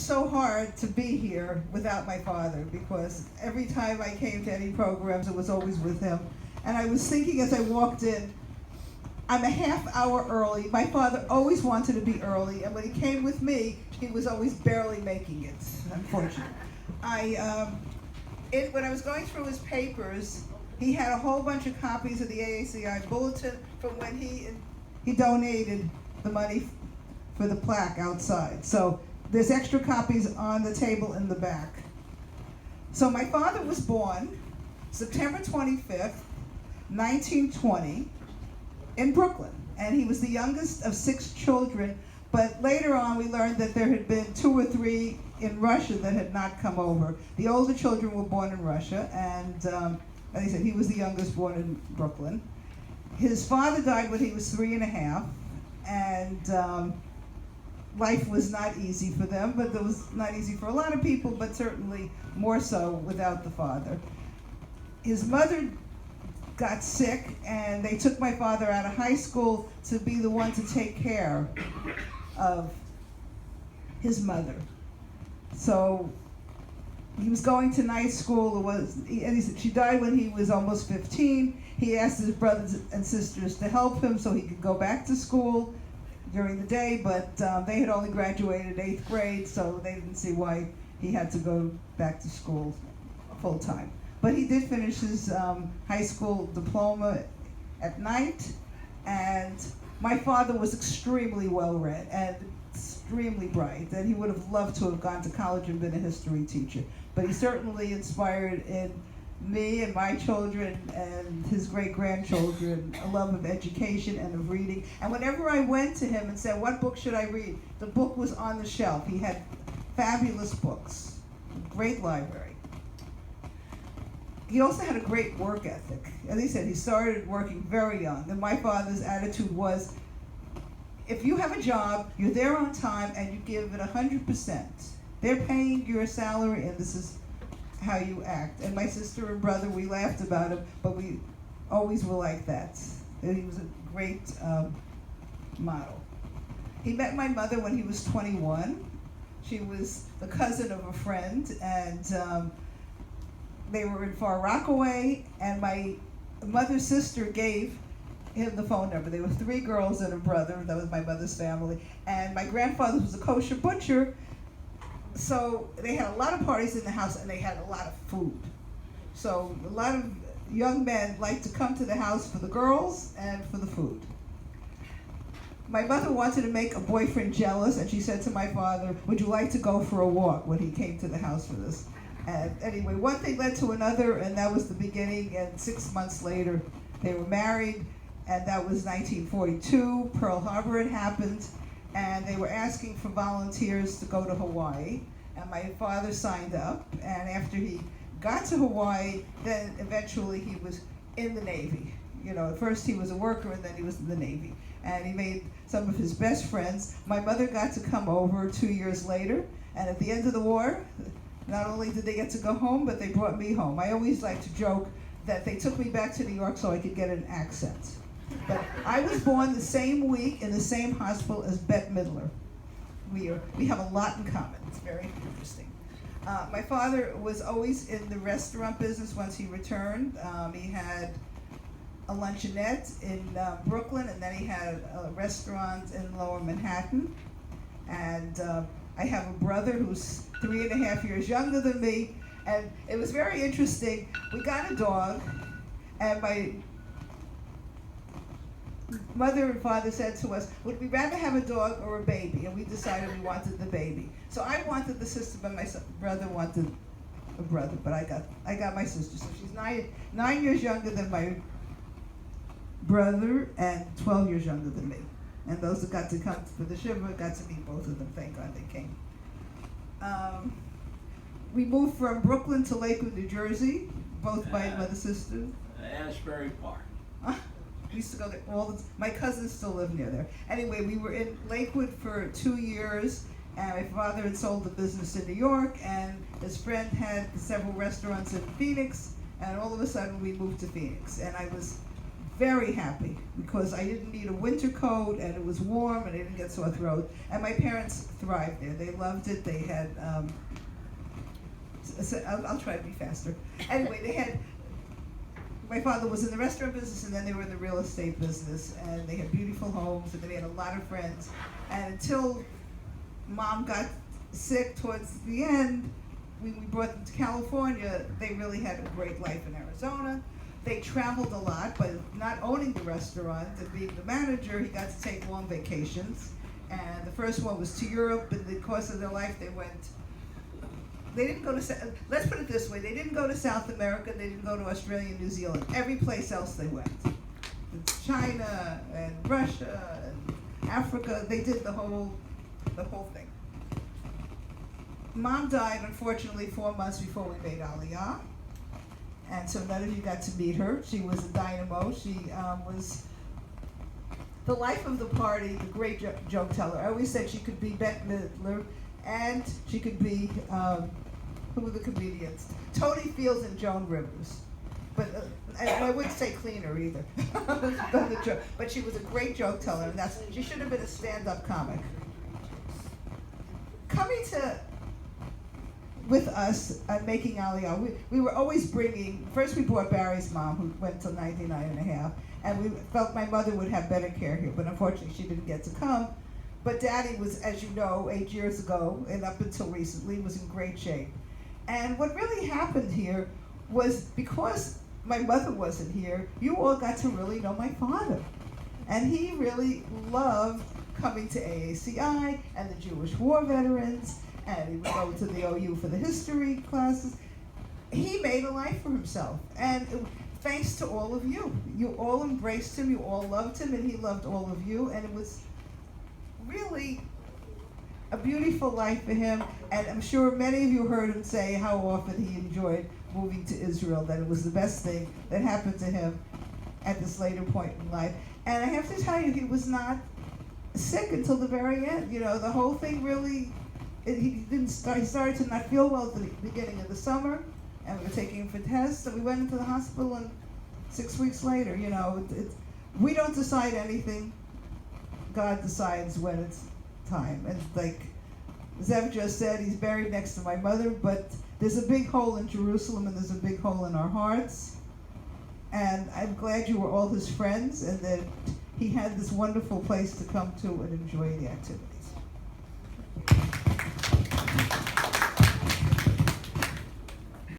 so hard to be here without my father, because every time I came to any programs, it was always with him. And I was thinking as I walked in, I'm a half hour early. My father always wanted to be early, and when he came with me, he was always barely making it, unfortunately. When I was going through his papers, he had a whole bunch of copies of the AACI bulletin from when he donated the money for the plaque outside. So there's extra copies on the table in the back. So my father was born September 25th, 1920, in Brooklyn. And he was the youngest of 6 children, but later on we learned that there had been 2 or 3 in Russia that had not come over. The older children were born in Russia, and like I said, he was the youngest born in Brooklyn. His father died when he was 3 and a half, and life was not easy for them, but it was not easy for a lot of people, but certainly more so without the father. His mother got sick, and they took my father out of high school to be the one to take care of his mother. So he was going to night school, she died when he was almost 15. He asked his brothers and sisters to help him so he could go back to school during the day, but they had only graduated 8th grade, so they didn't see why he had to go back to school full time. But he did finish his high school diploma at night, and my father was extremely well-read and extremely bright, and he would have loved to have gone to college and been a history teacher. But he certainly inspired in me and my children and his great-grandchildren a love of education and of reading. And whenever I went to him and said, what book should I read? The book was on the shelf. He had fabulous books, great library. He also had a great work ethic. As he said, he started working very young. And my father's attitude was, if you have a job, you're there on time, and you give it 100%. They're paying your salary, and this is how you act. And my sister and brother, we laughed about him, but we always were like that. And he was a great model. He met my mother when he was 21. She was the cousin of a friend, and they were in Far Rockaway, and my mother's sister gave him the phone number. There were 3 girls and a brother. That was my mother's family. And my grandfather was a kosher butcher, so they had a lot of parties in the house, and they had a lot of food. So a lot of young men liked to come to the house for the girls and for the food. My mother wanted to make a boyfriend jealous, and she said to my father, would you like to go for a walk, when he came to the house for this? And anyway, one thing led to another, and that was the beginning, and 6 months later, they were married, and that was 1942. Pearl Harbor had happened, and they were asking for volunteers to go to Hawaii, and my father signed up, and after he got to Hawaii, then eventually he was in the Navy. You know, at first he was a worker, and then he was in the Navy, and he made some of his best friends. My mother got to come over 2 years later, and at the end of the war, not only did they get to go home, but they brought me home. I always like to joke that they took me back to New York so I could get an accent. But I was born the same week in the same hospital as Bette Midler. We have a lot in common. It's very interesting. My father was always in the restaurant business once he returned. He had a luncheonette in Brooklyn, and then he had a restaurant in Lower Manhattan. And I have a brother who's 3.5 years younger than me, and it was very interesting. We got a dog, and my mother and father said to us, would we rather have a dog or a baby? And we decided we wanted the baby. So I wanted the sister, but my brother wanted a brother, but I got my sister. So she's 9 years younger than my brother and 12 years younger than me. And those that got to come for the shiva got to meet both of them. Thank God they came. We moved from Brooklyn to Lakewood, New Jersey, both my mother sisters. Asbury Park. We used to go there my cousins still live near there. Anyway, we were in Lakewood for 2 years, and my father had sold the business in New York, and his friend had several restaurants in Phoenix, and all of a sudden we moved to Phoenix. And I was very happy because I didn't need a winter coat and it was warm and I didn't get sore throat. And my parents thrived there. They loved it. They had, I'll try to be faster. Anyway, they had, my father was in the restaurant business and then they were in the real estate business, and they had beautiful homes and they had a lot of friends. And until Mom got sick towards the end, we brought them to California. They really had a great life in Arizona. They traveled a lot, but not owning the restaurant and being the manager, he got to take long vacations. And the first one was to Europe. In the course of their life, they didn't go to, let's put it this way, they didn't go to South America, they didn't go to Australia and New Zealand. Every place else they went. China and Russia and Africa, they did the whole thing. Mom died, unfortunately, 4 months before we made Aliyah. And so none of you got to meet her. She was a dynamo. She was the life of the party, the great joke teller. I always said she could be Bette Midler, and she could be, who were the comedians? Tony Fields and Joan Rivers. But I wouldn't say cleaner either. But she was a great joke teller, and she should have been a stand-up comic. Coming with us making Aliyah, we were always bringing, first we brought Barry's mom, who went till 99 and a half, and we felt my mother would have better care here, but unfortunately she didn't get to come. But Daddy was, as you know, 8 years ago, and up until recently, was in great shape. And what really happened here was, because my mother wasn't here, you all got to really know my father. And he really loved coming to AACI and the Jewish war veterans, and he would go to the OU for the history classes. He made a life for himself, and thanks to all of you. You all embraced him, you all loved him, and he loved all of you, and it was really a beautiful life for him. And I'm sure many of you heard him say how often he enjoyed moving to Israel, that it was the best thing that happened to him at this later point in life. And I have to tell you, he was not sick until the very end. You know, the whole thing really, he started to not feel well at the beginning of the summer, and we were taking him for tests, and we went into the hospital, and 6 weeks later, you know, we don't decide anything. God decides when it's time. And like Zev just said, he's buried next to my mother, but there's a big hole in Jerusalem, and there's a big hole in our hearts. And I'm glad you were all his friends, and that he had this wonderful place to come to and enjoy the activity.